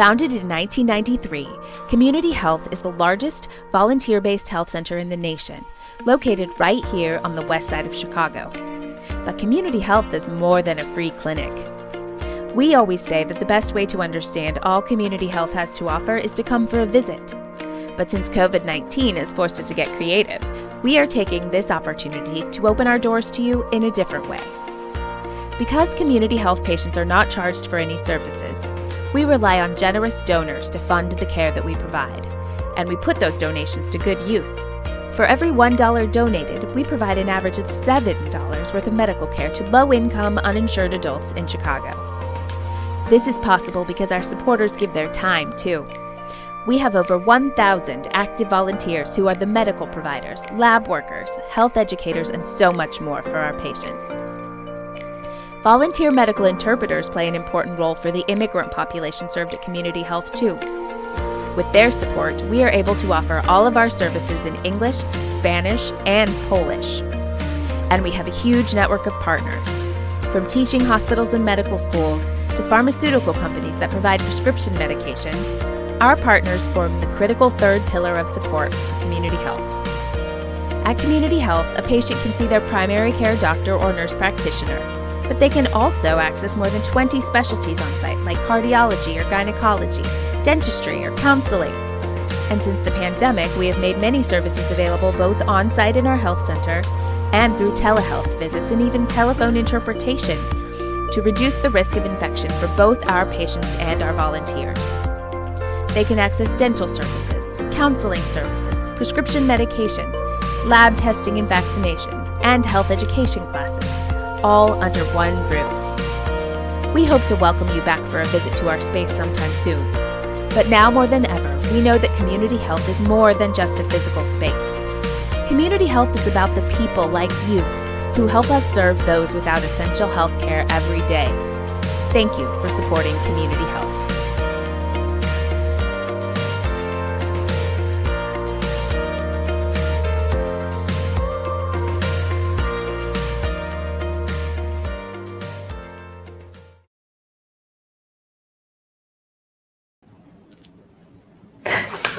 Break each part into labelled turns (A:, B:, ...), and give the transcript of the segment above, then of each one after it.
A: Founded in 1993, Community Health is the largest volunteer-based health center in the nation, located right here on the west side of Chicago. But Community Health is more than a free clinic. We always say that the best way to understand all Community Health has to offer is to come for a visit. But since COVID-19 has forced us to get creative, we are taking this opportunity to open our doors to you in a different way. Because Community Health patients are not charged for any services, we rely on generous donors to fund the care that we provide, and we put those donations to good use. For every $1 donated, we provide an average of $7 worth of medical care to low-income, uninsured adults in Chicago. This is possible because our supporters give their time, too. We have over 1,000 active volunteers who are the medical providers, lab workers, health educators, and so much more for our patients. Volunteer medical interpreters play an important role for the immigrant population served at Community Health, too. With their support, we are able to offer all of our services in English, Spanish, and Polish. And we have a huge network of partners, from teaching hospitals and medical schools to pharmaceutical companies that provide prescription medications. Our partners form the critical third pillar of support for Community Health. At Community Health, a patient can see their primary care doctor or nurse practitioner, but they can also access more than 20 specialties on site, like cardiology or gynecology, dentistry or counseling. And since the pandemic, we have made many services available both on site in our health center and through telehealth visits and even telephone interpretation to reduce the risk of infection for both our patients and our volunteers. They can access dental services, counseling services, prescription medications, lab testing and vaccinations, and health education classes, all under one roof. We hope to welcome you back for a visit to our space sometime soon. But now more than ever, we know that Community Health is more than just a physical space. Community Health is about the people like you who help us serve those without essential health care every day. Thank you for supporting Community Health.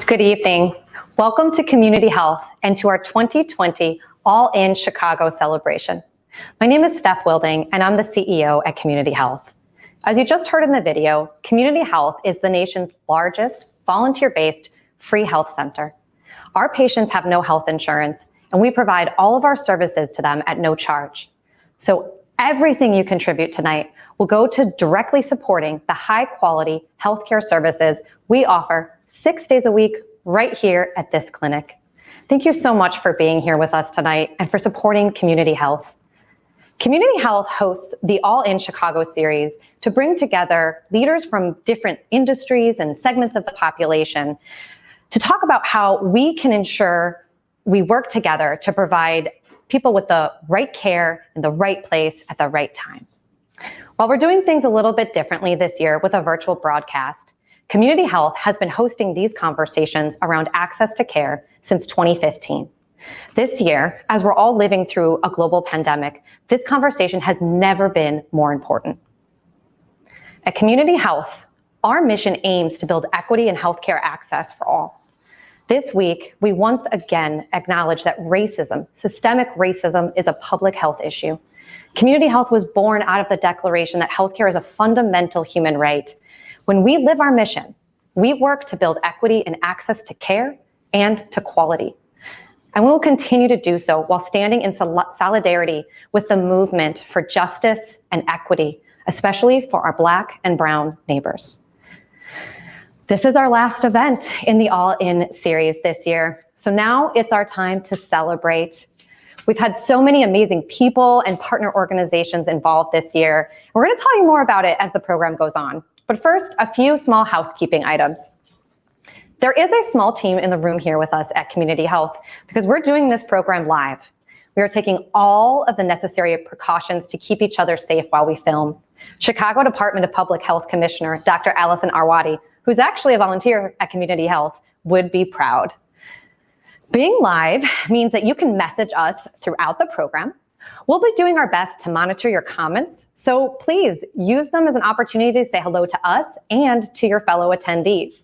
B: Good evening. Welcome to Community Health and to our 2020 All In Chicago celebration. My name is Steph Wilding and I'm the CEO at Community Health. As you just heard in the video, Community Health is the nation's largest volunteer-based free health center. Our patients have no health insurance and we provide all of our services to them at no charge. So everything you contribute tonight will go to directly supporting the high quality healthcare services we offer 6 days a week right here at this clinic. Thank you so much for being here with us tonight and for supporting Community Health. Community Health hosts the All In Chicago series to bring together leaders from different industries and segments of the population to talk about how we can ensure we work together to provide people with the right care in the right place at the right time. While we're doing things a little bit differently this year with a virtual broadcast, Community Health has been hosting these conversations around access to care since 2015. This year, as we're all living through a global pandemic, this conversation has never been more important. At Community Health, our mission aims to build equity and healthcare access for all. This week, we once again acknowledge that racism, systemic racism, is a public health issue. Community Health was born out of the declaration that healthcare is a fundamental human right. When we live our mission, we work to build equity and access to care and to quality. And we will continue to do so while standing in solidarity with the movement for justice and equity, especially for our Black and Brown neighbors. This is our last event in the All In series this year. So now it's our time to celebrate. We've had so many amazing people and partner organizations involved this year. We're going to tell you more about it as the program goes on. But first, a few small housekeeping items. There is a small team in the room here with us at Community Health because we're doing this program live. We are taking all of the necessary precautions to keep each other safe while we film. Chicago Department of Public Health Commissioner, Dr. Allison Arwady, who's actually a volunteer at Community Health, would be proud. Being live means that you can message us throughout the program. We'll be doing our best to monitor your comments, so please use them as an opportunity to say hello to us and to your fellow attendees.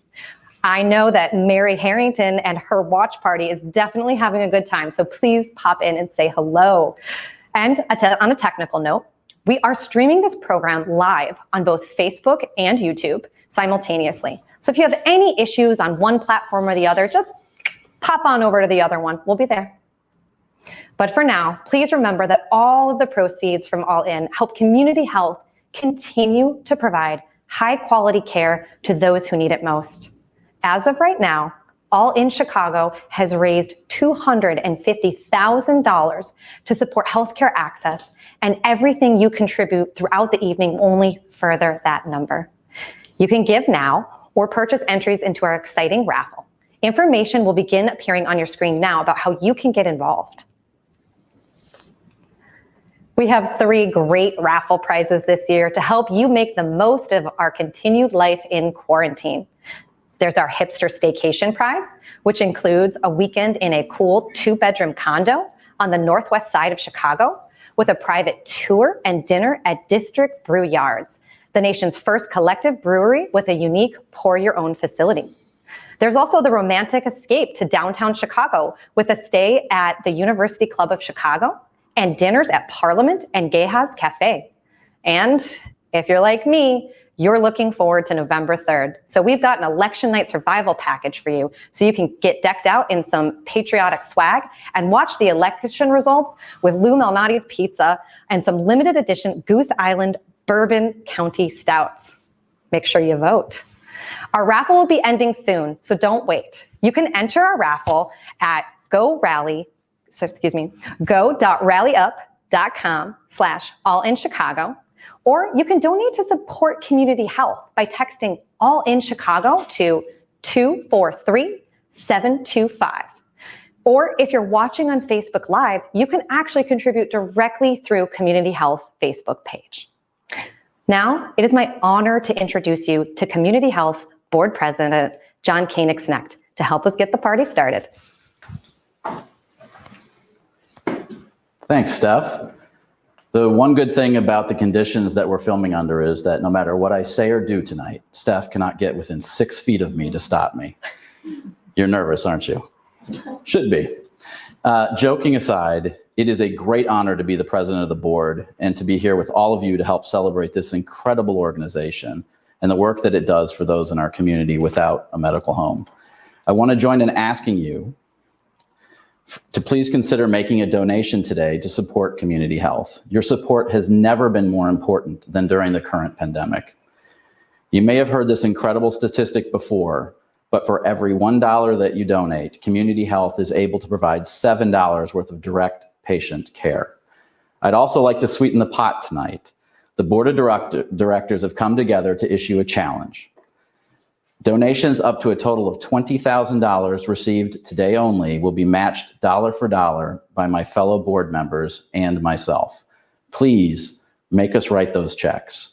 B: I know that Mary Harrington and her watch party is definitely having a good time, so please pop in and say hello. And on a technical note, we are streaming this program live on both Facebook and YouTube simultaneously. So if you have any issues on one platform or the other, just pop on over to the other one. We'll be there. But for now, please remember that all of the proceeds from All In help Community Health continue to provide high quality care to those who need it most. As of right now, All In Chicago has raised $250,000 to support healthcare access, and everything you contribute throughout the evening only further that number. You can give now or purchase entries into our exciting raffle. Information will begin appearing on your screen now about how you can get involved. We have 3 great raffle prizes this year to help you make the most of our continued life in quarantine. There's our Hipster Staycation Prize, which includes a weekend in a cool 2-bedroom condo on the northwest side of Chicago with a private tour and dinner at District Brew Yards, the nation's first collective brewery with a unique pour-your-own facility. There's also the romantic escape to downtown Chicago with a stay at the University Club of Chicago and dinners at Parliament and Geha's Cafe. And if you're like me, you're looking forward to November 3rd. So we've got an election night survival package for you so you can get decked out in some patriotic swag and watch the election results with Lou Malnati's pizza and some limited edition Goose Island Bourbon County Stouts. Make sure you vote. Our raffle will be ending soon, so don't wait. You can enter our raffle at go.rallyup.com/allinchicago. Or you can donate to support Community Health by texting All In Chicago to 243-725. Or if you're watching on Facebook Live, you can actually contribute directly through Community Health's Facebook page. Now, it is my honor to introduce you to Community Health's Board President, John Koenigsnecht, to help us get the party started.
C: Thanks, Steph. The one good thing about the conditions that we're filming under is that no matter what I say or do tonight, Steph cannot get within 6 feet of me to stop me. You're nervous, aren't you? Should be. Joking aside, it is a great honor to be the president of the board and to be here with all of you to help celebrate this incredible organization and the work that it does for those in our community without a medical home. I want to join in asking you to please consider making a donation today to support Community Health. Your support has never been more important than during the current pandemic. You may have heard this incredible statistic before, but for every $1 that you donate, Community Health is able to provide $7 worth of direct patient care. I'd also like to sweeten the pot tonight. The board of directors have come together to issue a challenge. Donations up to a total of $20,000 received today only will be matched dollar for dollar by my fellow board members and myself. Please make us write those checks.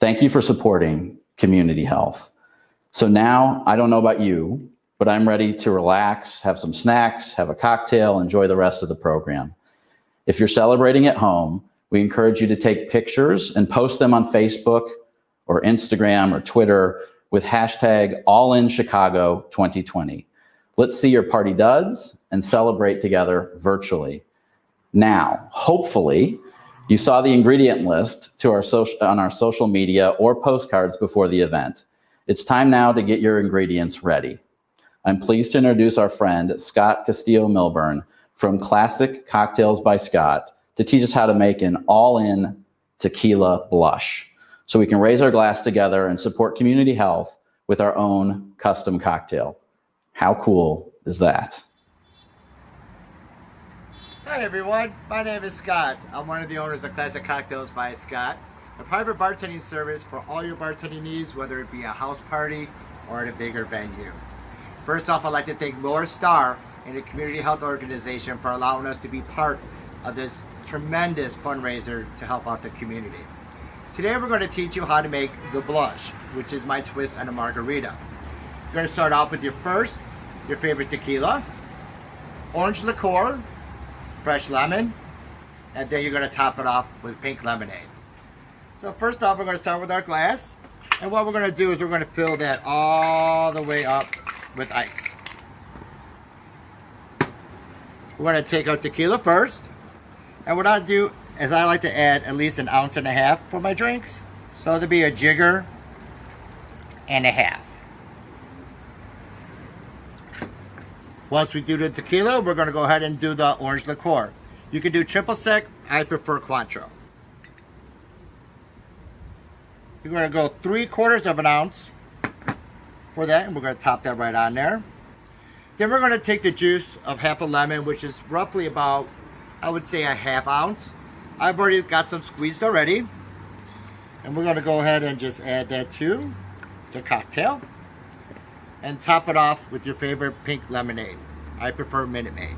C: Thank you for supporting Community Health. So now, I don't know about you, but I'm ready to relax, have some snacks, have a cocktail, enjoy the rest of the program. If you're celebrating at home, we encourage you to take pictures and post them on Facebook or Instagram or Twitter with hashtag AllInChicago2020. Let's see your party duds and celebrate together virtually. Now, hopefully, you saw the ingredient list on our social media or postcards before the event. It's time now to get your ingredients ready. I'm pleased to introduce our friend, Scott Castillo-Milburn from Classic Cocktails by Scott to teach us how to make an all-in tequila blush, so we can raise our glass together and support Community Health with our own custom cocktail. How cool is that?
D: Hi everyone, my name is Scott. I'm one of the owners of Classic Cocktails by Scott, a private bartending service for all your bartending needs, whether it be a house party or at a bigger venue. First off, I'd like to thank Laura Starr and the Community Health Organization for allowing us to be part of this tremendous fundraiser to help out the community. Today we're going to teach you how to make the blush, which is my twist on a margarita. You're going to start off with your favorite tequila, orange liqueur, fresh lemon, and then you're going to top it off with pink lemonade. So first off, we're going to start with our glass. And what we're going to do is we're going to fill that all the way up with ice. We're going to take our tequila first. And what I do is I like to add at least 1.5 ounces for my drinks. So it'll be a jigger and a half. Once we do the tequila, we're going to go ahead and do the orange liqueur. You can do triple sec. I prefer Cointreau. You're going to go 3/4 ounce for that, and we're going to top that right on there. Then we're going to take the juice of half a lemon, which is roughly about, I would say, 1/2 ounce. I've already got some squeezed already. And we're going to go ahead and just add that to the cocktail. And top it off with your favorite pink lemonade. I prefer Minute Maid.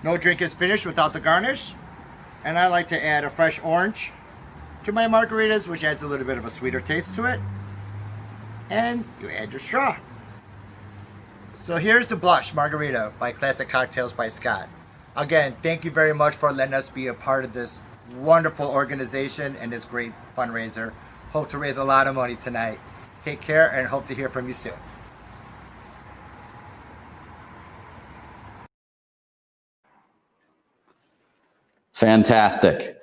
D: No drink is finished without the garnish. And I like to add a fresh orange to my margaritas, which adds a little bit of a sweeter taste to it. And you add your straw. So here's the Blush Margarita by Classic Cocktails by Scott. Again, thank you very much for letting us be a part of this wonderful organization and this great fundraiser. Hope to raise a lot of money tonight. Take care and hope to hear from you soon.
C: Fantastic.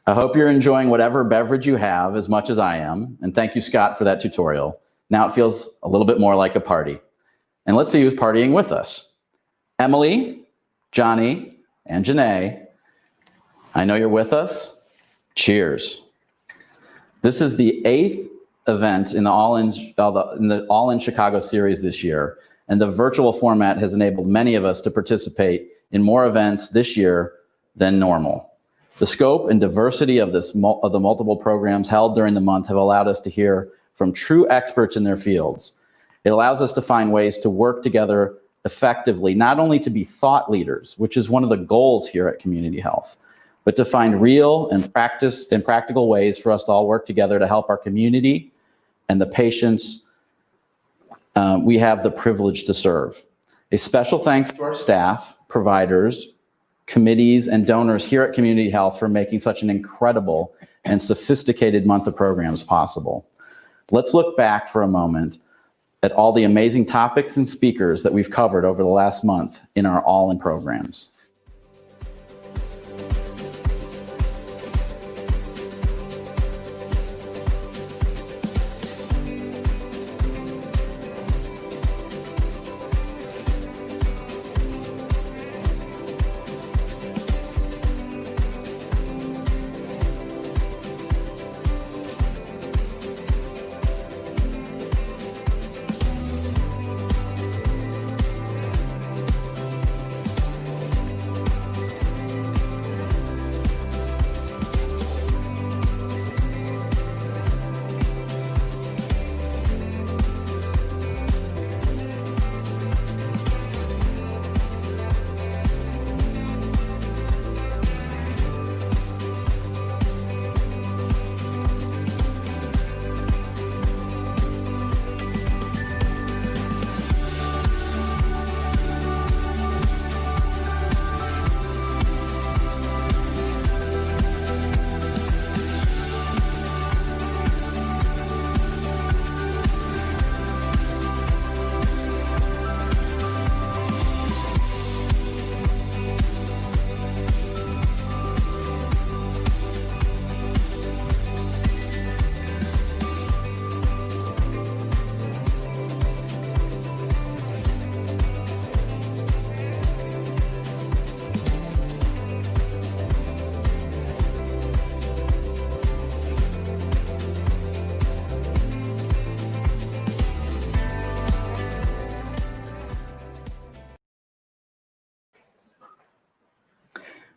C: I hope you're enjoying whatever beverage you have as much as I am. And thank you, Scott, for that tutorial. Now it feels a little bit more like a party. And let's see who's partying with us. Emily, Johnny, and Janae, I know you're with us. Cheers. This is the 8th event in the All in Chicago series this year, and the virtual format has enabled many of us to participate in more events this year than normal. The scope and diversity of the multiple programs held during the month have allowed us to hear from true experts in their fields. It allows us to find ways to work together effectively, not only to be thought leaders, which is one of the goals here at Community Health, but to find real and practical ways for us to all work together to help our community and the patients we have the privilege to serve. A special thanks to our staff, providers, committees, and donors here at Community Health for making such an incredible and sophisticated month of programs possible. Let's look back for a moment at all the amazing topics and speakers that we've covered over the last month in our All In programs.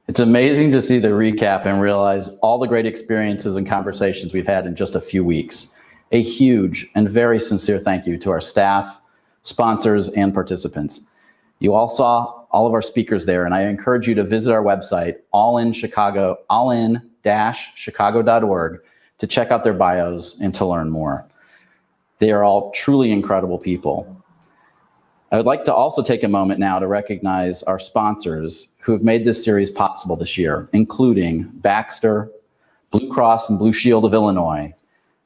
C: It's amazing to see the recap and realize all the great experiences and conversations we've had in just a few weeks. A huge and very sincere thank you to our staff, sponsors, and participants. You all saw all of our speakers there, and I encourage you to visit our website, allin-chicago.org, to check out their bios and to learn more. They are all truly incredible people. I would like to also take a moment now to recognize our sponsors who have made this series possible this year, including Baxter, Blue Cross and Blue Shield of Illinois,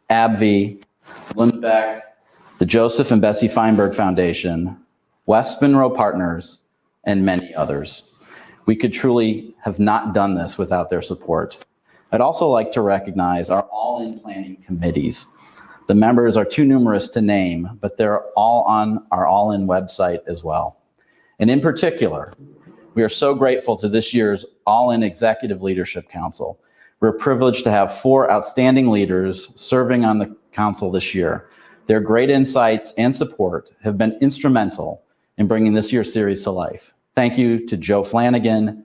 C: AbbVie, Lundbeck, the Joseph and Bessie Feinberg Foundation, West Monroe Partners, and many others. We could truly have not done this without their support. I'd also like to recognize our all-in planning committees. The members are too numerous to name, but they're all on our all-in website as well. And in particular, we are so grateful to this year's All-In Executive Leadership Council. We're privileged to have 4 outstanding leaders serving on the council this year. Their great insights and support have been instrumental in bringing this year's series to life. Thank you to Joe Flanagan,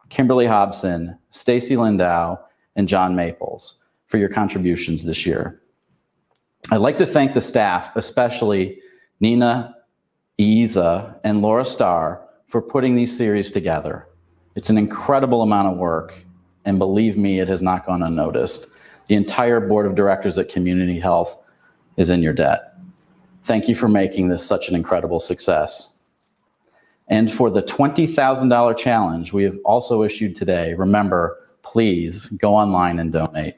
C: Kimberly Hobson, Stacy Lindow, and John Maples for your contributions this year. I'd like to thank the staff, especially Nina Iza and Laura Starr, for putting these series together. It's an incredible amount of work, and believe me, it has not gone unnoticed. The entire board of directors at Community Health is in your debt. Thank you for making this such an incredible success. And for the $20,000 challenge we have also issued today, remember, please go online and donate.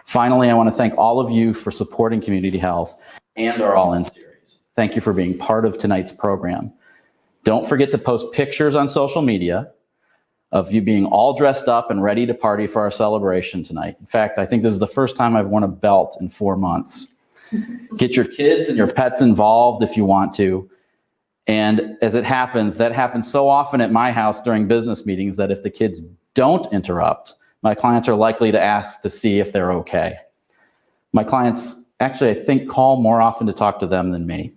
C: Finally, I want to thank all of you for supporting Community Health and our All-In series. Thank you for being part of tonight's program. Don't forget to post pictures on social media of you being all dressed up and ready to party for our celebration tonight. In fact, I think this is the first time I've worn a belt in 4 months. Get your kids and your pets involved if you want to. And as it happens, that happens so often at my house during business meetings that if the kids don't interrupt, my clients are likely to ask to see if they're okay. My clients actually, I think, call more often to talk to them than me.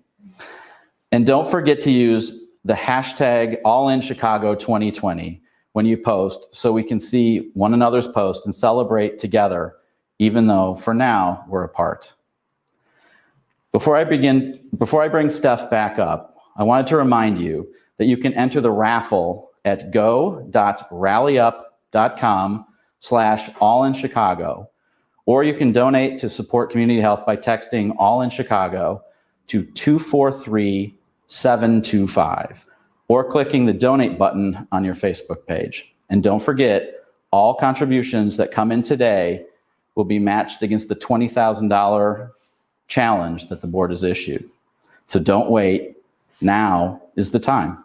C: And don't forget to use the hashtag AllinChicago2020 when you post so we can see one another's posts and celebrate together, even though for now we're apart. Before I bring Steph back up, I wanted to remind you that you can enter the raffle at go.rallyup.com/allinchicago, or you can donate to support Community Health by texting All in Chicago to 243-725, or clicking the donate button on your Facebook page. And don't forget, all contributions that come in today will be matched against the $20,000 challenge that the board has issued. So don't wait. Now is the time.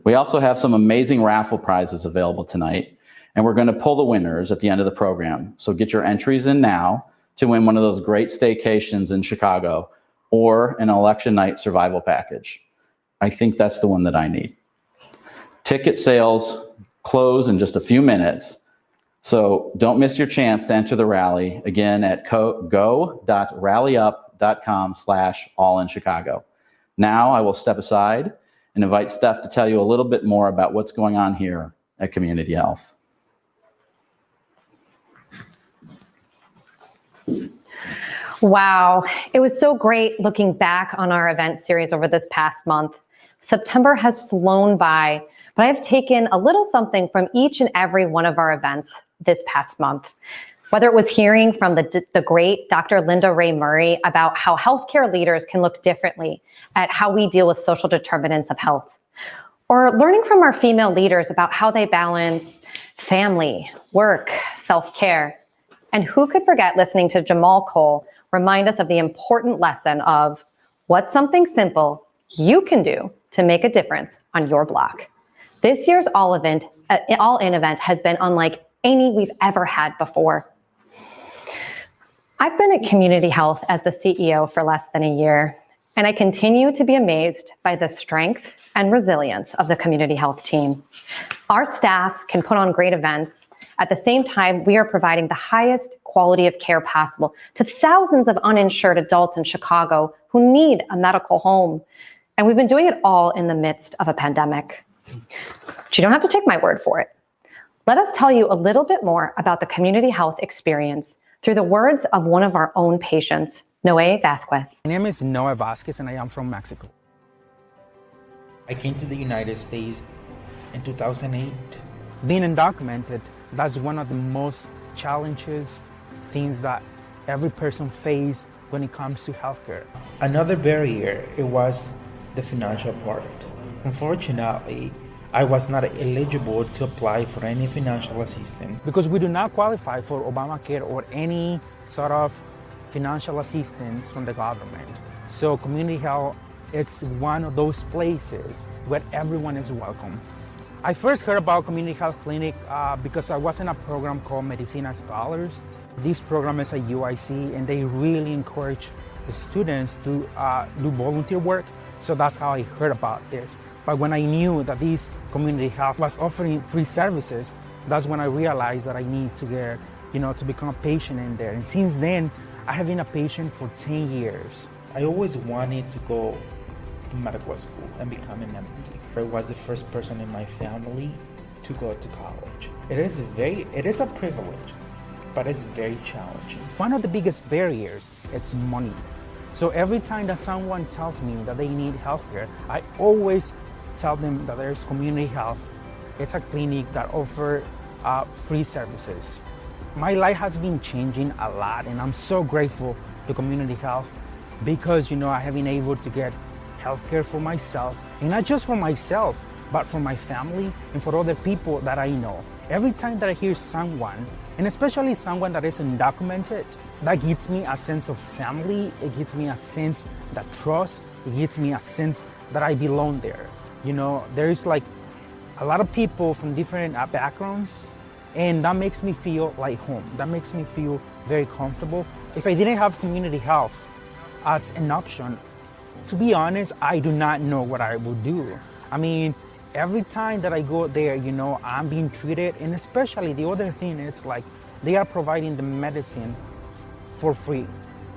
C: We also have some amazing raffle prizes available tonight, and we're going to pull the winners at the end of the program. So get your entries in now to win one of those great staycations in Chicago or an election night survival package. I think that's the one that I need. Ticket sales close in just a few minutes, so don't miss your chance to enter the rally, again, at go.rallyup.com/allinchicago. Now I will step aside and invite Steph to tell you a little bit more about what's going on here at Community Health.
B: Wow, it was so great looking back on our event series over this past month. September has flown by, but I've taken a little something from each and every one of our events this past month. Whether it was hearing from the great Dr. Linda Ray Murray about how healthcare leaders can look differently at how we deal with social determinants of health, or learning from our female leaders about how they balance family, work, self-care. And who could forget listening to Jamal Cole remind us of the important lesson of what's something simple you can do to make a difference on your block. This year's All-In event has been unlike any we've ever had before. I've been at Community Health as the CEO for less than a year, and I continue to be amazed by the strength and resilience of the Community Health team. Our staff can put on great events. At the same time, we are providing the highest quality of care possible to thousands of uninsured adults in Chicago who need a medical home. And we've been doing it all in the midst of a pandemic. But you don't have to take my word for it. Let us tell you a little bit more about the Community Health experience through the words of one of our own patients, Noé Vasquez.
E: My name is Noé Vasquez and I am from Mexico.
F: I came to the United States in 2008.
E: Being undocumented, that's one of the most challenges, things that every person faces when it comes to healthcare.
F: Another barrier, it was the financial part. Unfortunately, I was not eligible to apply for any financial assistance.
E: Because we do not qualify for Obamacare or any sort of financial assistance from the government. So community health, it's one of those places where everyone is welcome. I first heard about Community Health Clinic because I was in a program called Medicina Scholars. This program is a UIC and they really encourage the students to do volunteer work. So that's how I heard about this. But when I knew that this community health was offering free services, that's when I realized that I need to get, to become a patient in there. And since then, I have been a patient for 10 years.
F: I always wanted to go to medical school and become an MD. I was the first person in my family to go to college. It is a privilege, but it's very challenging.
E: One of the biggest barriers is money. So every time that someone tells me that they need healthcare, I always tell them that there's community health. It's a clinic that offers free services. My life has been changing a lot, and I'm so grateful to community health because, I have been able to get healthcare for myself, and not just for myself, but for my family and for other people that I know. Every time that I hear someone, and especially someone that is undocumented, that gives me a sense of family, it gives me a sense that trust, it gives me a sense that I belong there. There is like a lot of people from different backgrounds, and that makes me feel like home. That makes me feel very comfortable. If I didn't have community health as an option, to be honest, I do not know what I would do. I mean, every time that I go there, I'm being treated, and especially the other thing is like they are providing the medicine for free.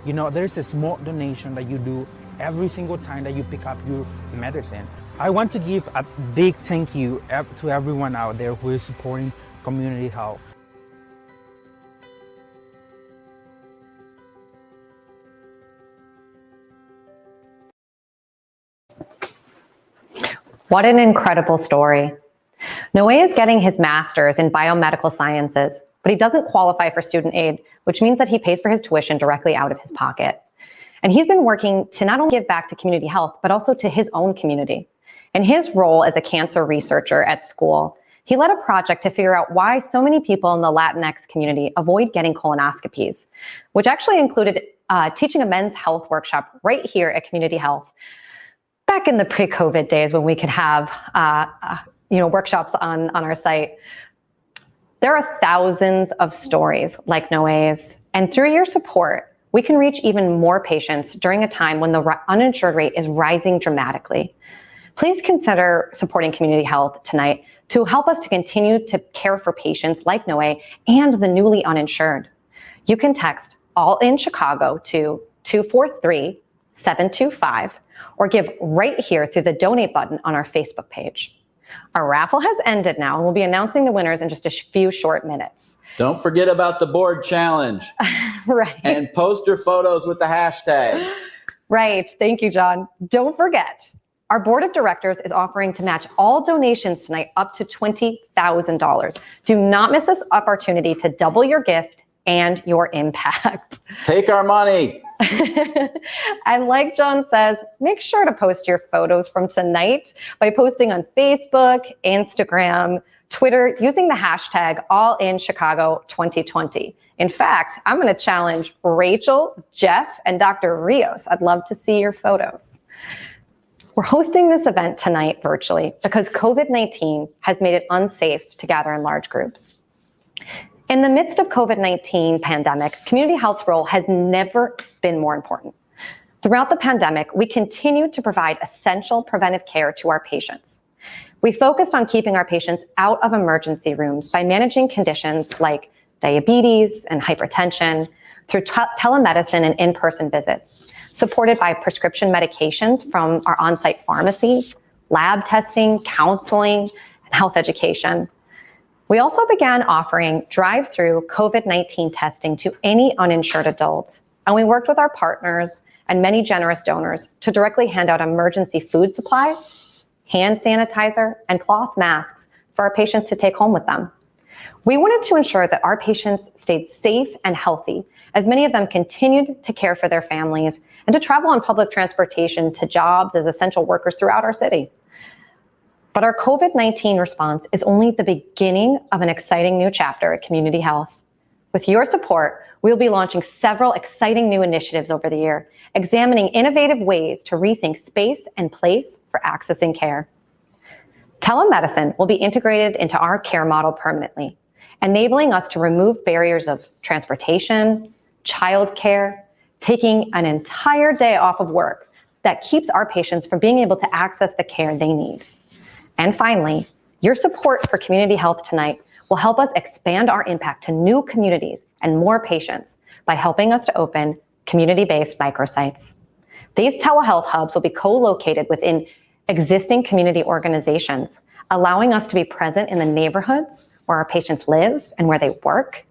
E: There's a small donation that you do every single time that you pick up your medicine. I want to give a big thank you to everyone out there who is supporting community health.
B: What an incredible story. Noe is getting his master's in biomedical sciences, but he doesn't qualify for student aid, which means that he pays for his tuition directly out of his pocket. And he's been working to not only give back to community health, but also to his own community. In his role as a cancer researcher at school, he led a project to figure out why so many people in the Latinx community avoid getting colonoscopies, which actually included teaching a men's health workshop right here at Community Health. Back in the pre-COVID days when we could have workshops on our site. There are thousands of stories like Noe's, and through your support, we can reach even more patients during a time when the uninsured rate is rising dramatically. Please consider supporting Community Health tonight to help us to continue to care for patients like Noe and the newly uninsured. You can text All in Chicago to 243-725 or give right here through the donate button on our Facebook page. Our raffle has ended now, and we'll be announcing the winners in just a few short minutes.
C: Don't forget about the board challenge.
B: Right.
C: And post your photos with the hashtag.
B: Right. Thank you, John. Don't forget, our board of directors is offering to match all donations tonight up to $20,000. Do not miss this opportunity to double your gift and your impact.
C: Take our money.
B: And like John says, make sure to post your photos from tonight by posting on Facebook, Instagram, Twitter, using the hashtag AllInChicago2020. In fact, I'm going to challenge Rachel, Jeff, and Dr. Rios. I'd love to see your photos. We're hosting this event tonight virtually because COVID-19 has made it unsafe to gather in large groups. In the midst of COVID-19 pandemic, community health's role has never been more important. Throughout the pandemic, we continued to provide essential preventive care to our patients. We focused on keeping our patients out of emergency rooms by managing conditions like diabetes and hypertension through telemedicine and in-person visits, supported by prescription medications from our on-site pharmacy, lab testing, counseling, and health education. We also began offering drive-through COVID-19 testing to any uninsured adults, and we worked with our partners and many generous donors to directly hand out emergency food supplies, hand sanitizer, and cloth masks for our patients to take home with them. We wanted to ensure that our patients stayed safe and healthy, as many of them continued to care for their families and to travel on public transportation to jobs as essential workers throughout our city. But our COVID-19 response is only the beginning of an exciting new chapter at Community Health. With your support, we'll be launching several exciting new initiatives over the year, examining innovative ways to rethink space and place for accessing care. Telemedicine will be integrated into our care model permanently, enabling us to remove barriers of transportation, childcare, taking an entire day off of work that keeps our patients from being able to access the care they need. And finally, your support for Community Health tonight will help us expand our impact to new communities and more patients by helping us to open community-based microsites. These telehealth hubs will be co-located within existing community organizations, allowing us to be present in the neighborhoods where our patients live and where they work,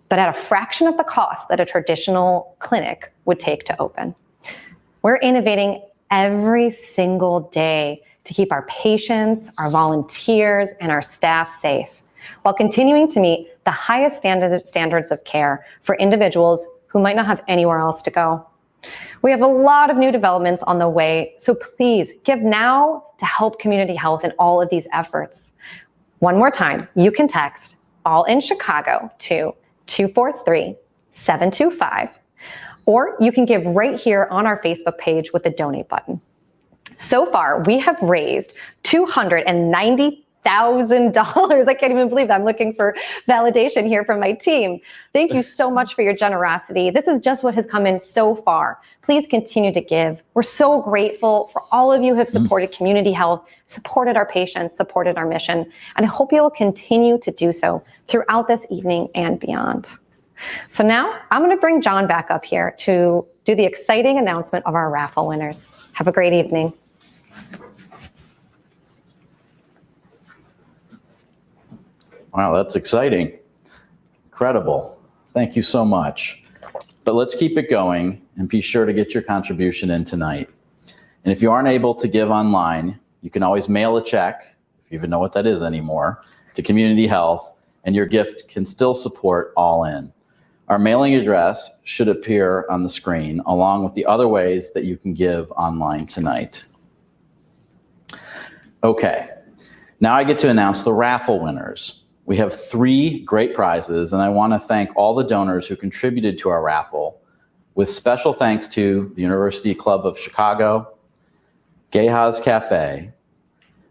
B: but at a fraction of the cost that a traditional clinic would take to open. We're innovating every single day to keep our patients, our volunteers, and our staff safe, while continuing to meet the highest standards of care for individuals who might not have anywhere else to go. We have a lot of new developments on the way, so please give now to help Community Health in all of these efforts. One more time, you can text All in Chicago to 243-725, or you can give right here on our Facebook page with the donate button. So far, we have raised $290,000. I can't even believe that. I'm looking for validation here from my team. Thank you so much for your generosity. This is just what has come in so far. Please continue to give. We're so grateful for all of you who have supported Community Health, supported our patients, supported our mission, and I hope you will continue to do so throughout this evening and beyond. So now I'm going to bring John back up here to do the exciting announcement of our raffle winners. Have a great evening.
C: Wow, that's exciting. Incredible. Thank you so much. But let's keep it going and be sure to get your contribution in tonight. And if you aren't able to give online, you can always mail a check, if you even know what that is anymore, to Community Health, and your gift can still support All In. Our mailing address should appear on the screen, along with the other ways that you can give online tonight. Okay, now I get to announce the raffle winners. We have 3 great prizes, and I want to thank all the donors who contributed to our raffle, with special thanks to the University Club of Chicago, Geha's Cafe,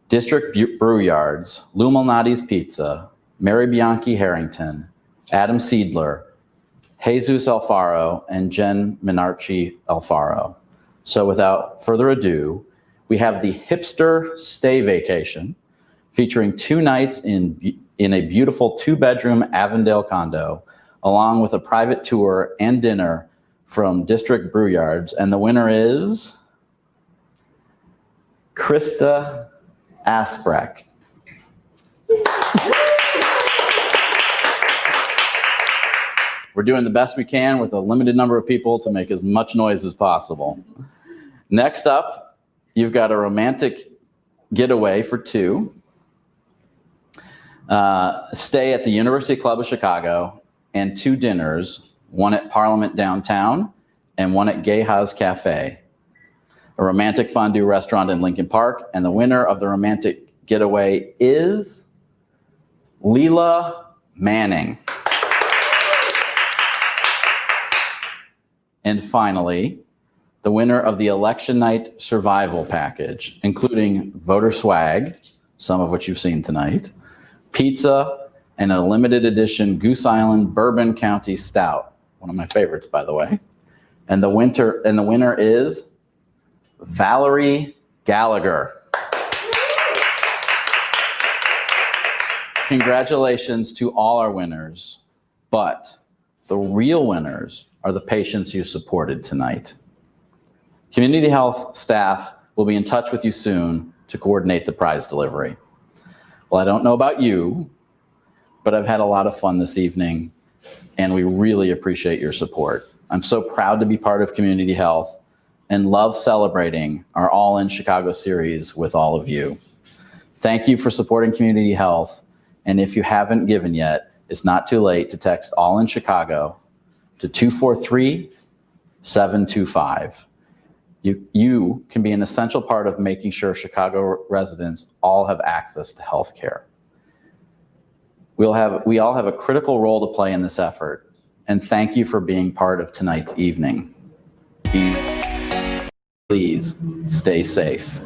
C: District Brew Yards, Lou Malnati's Pizza, Mary Bianchi Harrington, Adam Seidler, Jesus Alfaro, and Jen Minarchi Alfaro. So without further ado, we have the Hipster Stay Vacation, featuring 2 nights in a beautiful 2-bedroom Avondale condo, along with a private tour and dinner from District Brew Yards. And the winner is Krista Aspreck. We're doing the best we can with a limited number of people to make as much noise as possible. Next up, you've got a romantic getaway for 2. Stay at the University Club of Chicago and 2 dinners, one at Parliament Downtown and one at Geha's Cafe, a romantic fondue restaurant in Lincoln Park. And the winner of the romantic getaway is Leela Manning. And finally, the winner of the Election Night Survival Package, including voter swag, some of which you've seen tonight, pizza, and a limited edition Goose Island Bourbon County Stout, one of my favorites, by the way. And the winner is Valerie Gallagher. Congratulations to all our winners, but the real winners are the patients you supported tonight. Community Health staff will be in touch with you soon to coordinate the prize delivery. Well, I don't know about you, but I've had a lot of fun this evening, and we really appreciate your support. I'm so proud to be part of Community Health and love celebrating our All in Chicago series with all of you. Thank you for supporting Community Health, And if you haven't given yet, it's not too late to text All in Chicago to 243-725. You can be an essential part of making sure Chicago residents all have access to health care. We all have a critical role to play in this effort, and thank you for being part of tonight's evening. Please stay safe.